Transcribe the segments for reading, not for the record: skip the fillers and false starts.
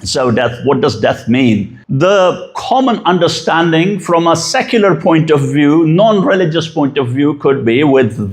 So death, what does death mean? The common understanding from a secular point of view, non-religious point of view, could be with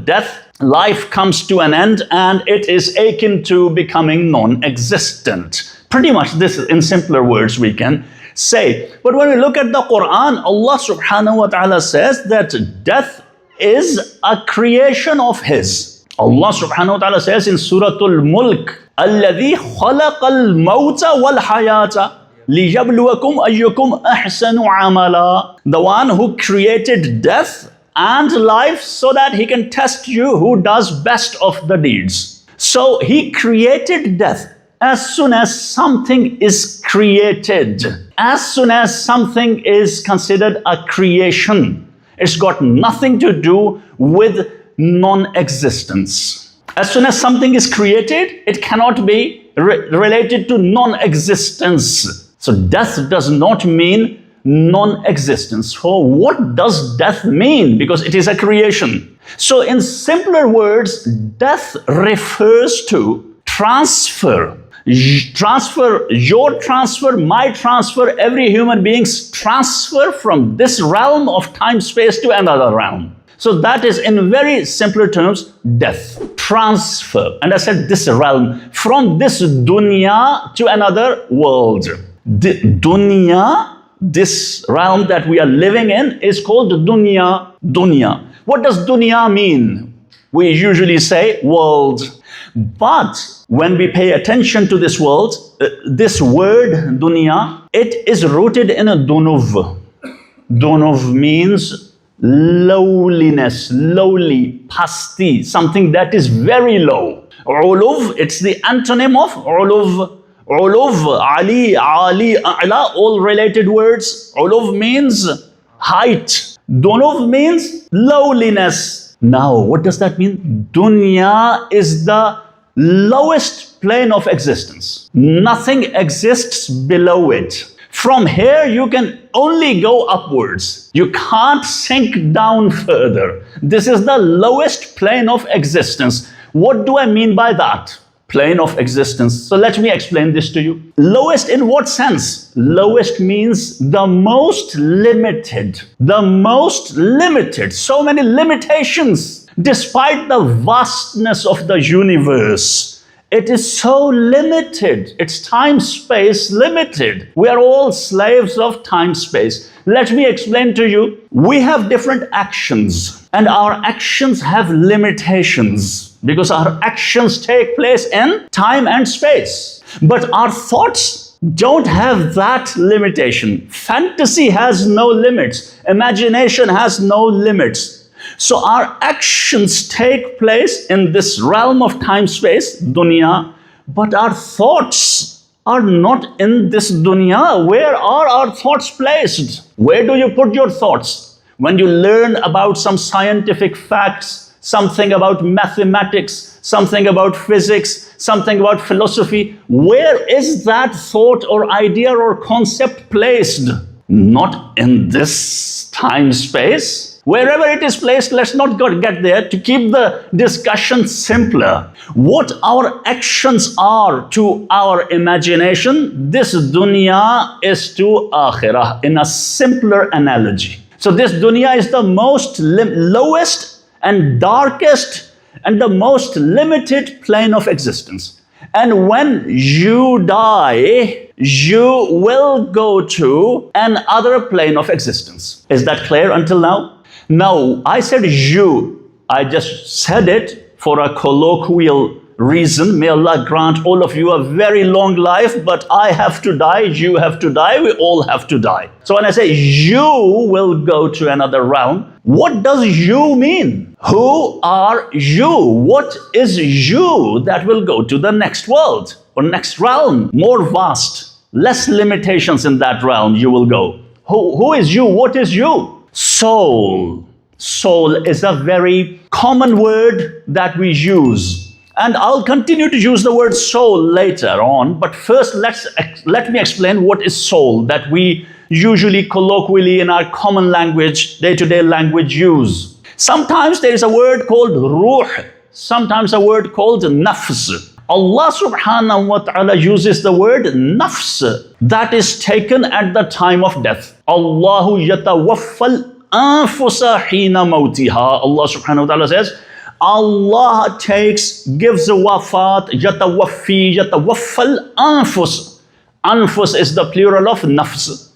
death, life comes to an end and it is akin to becoming non-existent. Pretty much this, in simpler words, we can say. But when we look at the Quran, Allah subhanahu wa ta'ala says that death is a creation of His. Allah subhanahu wa ta'ala says in Surah Al-Mulk, الَّذِي خَلَقَ الْمَوْتَ وَالْحَيَاةَ لِيَبْلُوَكُمْ أَيُّكُمْ أَحْسَنُ عَمَلًا. The one who created death and life so that He can test you who does best of the deeds. So He created death. As soon as something is created, as soon as something is considered a creation, it's got nothing to do with non-existence. As soon as something is created, it cannot be related to non-existence. So death does not mean non-existence. So what does death mean? Because it is a creation. So in simpler words, death refers to transfer. Your transfer, my transfer, every human being's transfer from this realm of time-space to another realm. So that is, in very simpler terms, death. Transfer. And I said this realm, from this dunya to another world. The dunya, this realm that we are living in, is called dunya. Dunya. What does dunya mean? We usually say world. But when we pay attention to this world, this word dunya, it is rooted in a dunuv. Dunuv means lowliness, lowly, pasti, something that is very low. Uluv, it's the antonym of uluv. Uluv, ali, ali, a'la, all related words. Uluv means height. Dunuv means lowliness. Now, what does that mean? Dunya is the lowest plane of existence. Nothing exists below it. From here, you can only go upwards. You can't sink down further. This is the lowest plane of existence. What do I mean by that? Plane of existence. So let me explain this to you. Lowest in what sense? Lowest means the most limited. The most limited. So many limitations. Despite the vastness of the universe, it is so limited. It's time-space limited. We are all slaves of time-space. Let me explain to you. We have different actions, and our actions have limitations because our actions take place in time and space. But our thoughts don't have that limitation. Fantasy has no limits. Imagination has no limits. So our actions take place in this realm of time-space, dunya, but our thoughts are not in this dunya. Where are our thoughts placed? Where do you put your thoughts? When you learn about some scientific facts, something about mathematics, something about physics, something about philosophy, where is that thought or idea or concept placed? Not in this time-space. Wherever it is placed, let's not get there to keep the discussion simpler. What our actions are to our imagination, this dunya is to akhirah, in a simpler analogy. So this dunya is the most lowest and darkest and the most limited plane of existence. And when you die, you will go to another plane of existence. Is that clear until now? Now, I said you. I just said it for a colloquial reason. May Allah grant all of you a very long life, but I have to die, you have to die, we all have to die. So when I say you will go to another realm, what does you mean? Who are you? What is you that will go to the next world or next realm? More vast, less limitations in that realm you will go. Who is you? What is you? Soul. Soul is a very common word that we use. And I'll continue to use the word soul later on. But first, let me explain what is soul that we usually colloquially in our common language, day-to-day language use. Sometimes there is a word called ruh. Sometimes a word called nafs. Allah subhanahu wa ta'ala uses the word nafs, that is taken at the time of death. Allahu yatawaffal anfusa hina mawtiha. Allah subhanahu wa ta'ala says, Allah gives a wafat, yatawaffal anfus. Anfus is the plural of nafs.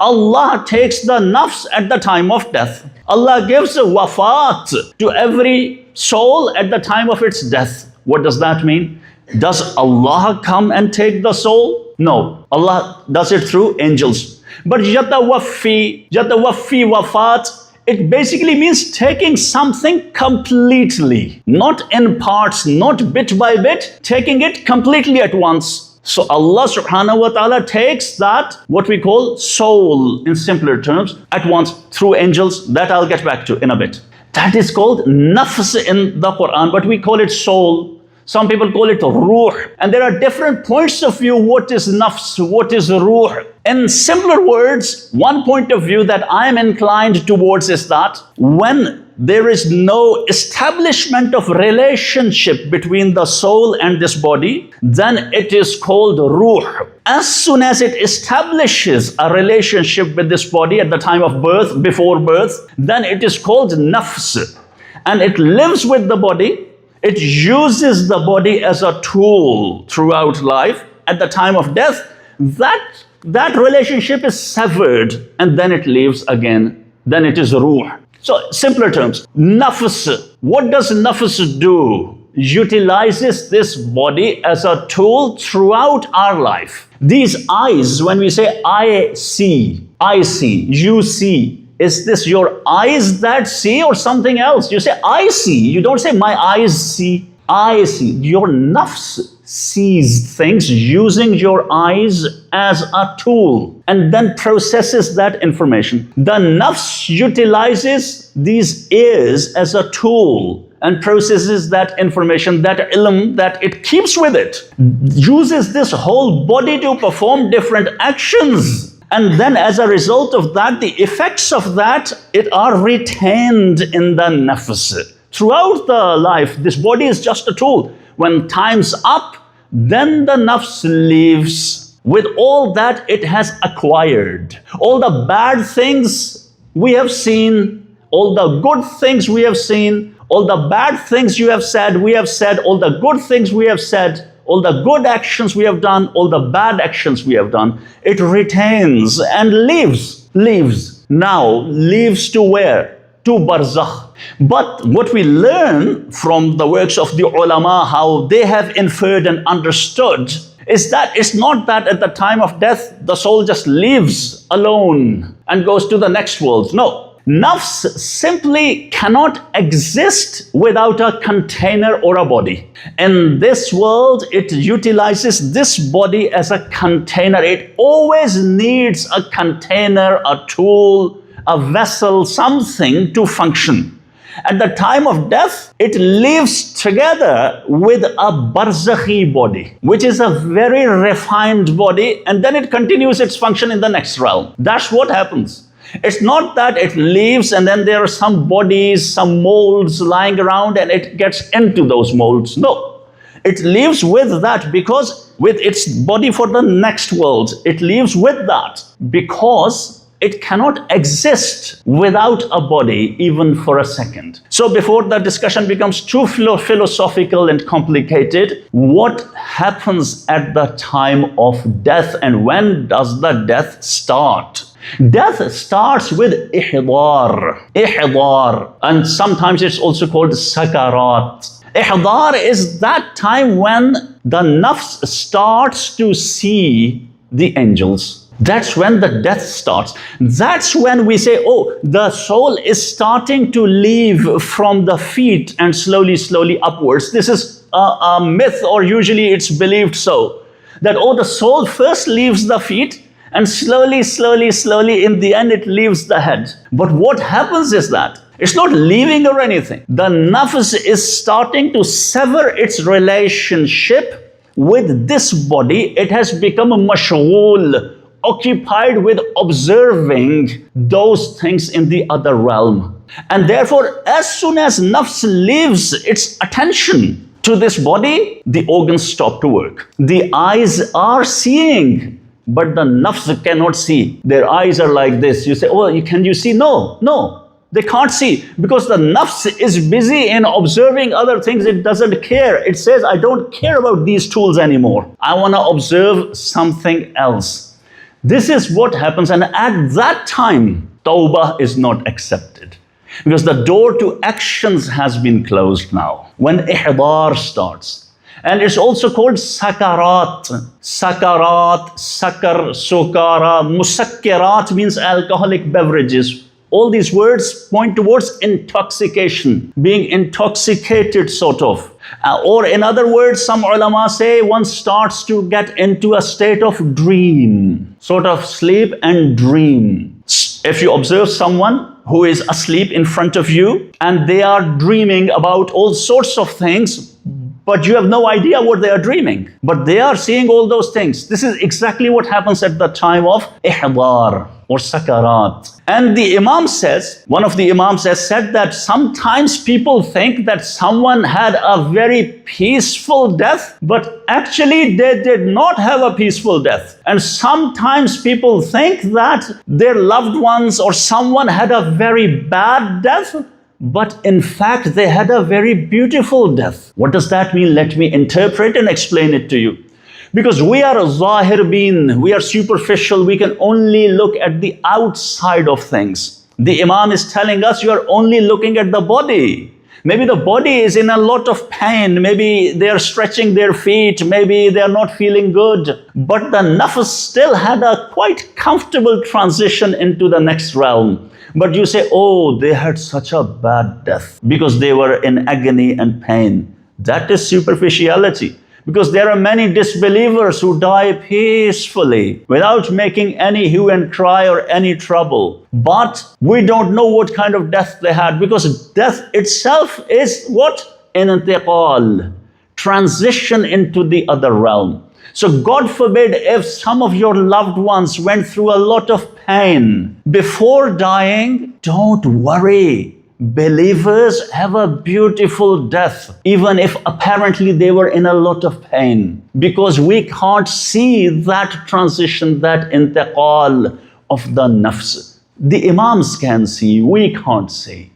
Allah takes the nafs at the time of death. Allah gives a wafat to every soul at the time of its death. What does that mean? Does Allah come and take the soul? No. Allah does it through angels. But yatawaffi wafat, it basically means taking something completely, not in parts, not bit by bit, taking it completely at once. So Allah subhanahu wa ta'ala takes that, what we call soul in simpler terms, at once through angels. That I'll get back to in a bit. That is called nafs in the Quran, but we call it soul. Some people call it ruh. And there are different points of view. What is nafs? What is ruh? In simpler words, one point of view that I am inclined towards is that when there is no establishment of relationship between the soul and this body, then it is called ruh. As soon as it establishes a relationship with this body at the time of birth, before birth, then it is called nafs. And it lives with the body. It uses the body as a tool throughout life. At the time of death, that relationship is severed, and then it leaves again. Then it is ruh. So, simpler terms, nafs. What does nafs do? Utilizes this body as a tool throughout our life. These eyes, when we say I see, you see, is this your eyes that see or something else? You say I see. You don't say my eyes see. I see. Your nafs sees things using your eyes as a tool and then processes that information. The nafs utilizes these ears as a tool and processes that information, that ilm that it keeps with it, uses this whole body to perform different actions. And then as a result of that, the effects of that, it are retained in the nafs. Throughout the life, this body is just a tool. When time's up, then the nafs leaves with all that it has acquired. All the bad things we have seen, all the good things we have seen, all the bad things you have said, we have said, all the good things we have said, all the good actions we have done, all the bad actions we have done, it retains and leaves. Now, leaves to where? To barzakh. But what we learn from the works of the ulama, how they have inferred and understood, is that it's not that at the time of death, the soul just leaves alone and goes to the next world. No. Nafs simply cannot exist without a container or a body. In this world, it utilizes this body as a container. It always needs a container, a tool, a vessel, something to function. At the time of death, it lives together with a barzakhi body, which is a very refined body, and then it continues its function in the next realm. That's what happens. It's not that it leaves and then there are some bodies, some molds lying around and it gets into those molds. No. It leaves with that because with its body for the next world, it leaves with that because it cannot exist without a body even for a second. So before the discussion becomes too philosophical and complicated, what happens at the time of death and when does the death start? Death starts with ihdar, and sometimes it's also called sakarat. Ihdar is that time when the nafs starts to see the angels. That's when the death starts. That's when we say, oh, the soul is starting to leave from the feet and slowly upwards. This is a myth, or usually it's believed so, that, oh, the soul first leaves the feet and slowly, in the end, it leaves the head. But what happens is that it's not leaving or anything. The nafs is starting to sever its relationship with this body. It has become a mashghul, occupied with observing those things in the other realm. And therefore, as soon as nafs leaves its attention to this body, the organs stop to work. The eyes are seeing, but the nafs cannot see. Their eyes are like this. You say, oh, can you see? No, no. They can't see because the nafs is busy in observing other things. It doesn't care. It says, I don't care about these tools anymore. I want to observe something else. This is what happens. And at that time, tawbah is not accepted because the door to actions has been closed now. When ihdar starts. And it's also called sakarat. Sakarat, sakar, sukara, musakkirat means alcoholic beverages. All these words point towards intoxication, being intoxicated sort of. Or in other words, some ulama say one starts to get into a state of dream, sort of sleep and dream. If you observe someone who is asleep in front of you and they are dreaming about all sorts of things, but you have no idea what they are dreaming. But they are seeing all those things. This is exactly what happens at the time of ihdar or sakarat. And the Imam says, one of the Imams has said that sometimes people think that someone had a very peaceful death, but actually they did not have a peaceful death. And sometimes people think that their loved ones or someone had a very bad death, but in fact they had a very beautiful death. What does that mean? Let me interpret and explain it to you. Because we are zahirbin, we are superficial, we can only look at the outside of things. The Imam is telling us you are only looking at the body. Maybe the body is in a lot of pain, maybe they are stretching their feet, maybe they are not feeling good. But the nafs still had a quite comfortable transition into the next realm. But you say, oh, they had such a bad death because they were in agony and pain. That is superficiality. Because there are many disbelievers who die peacefully without making any hue and cry or any trouble. But we don't know what kind of death they had because death itself is what? Intiqal, transition into the other realm. So God forbid if some of your loved ones went through a lot of pain before dying, don't worry. Believers have a beautiful death, even if apparently they were in a lot of pain, because we can't see that transition, that intiqal of the nafs. The Imams can see, we can't see.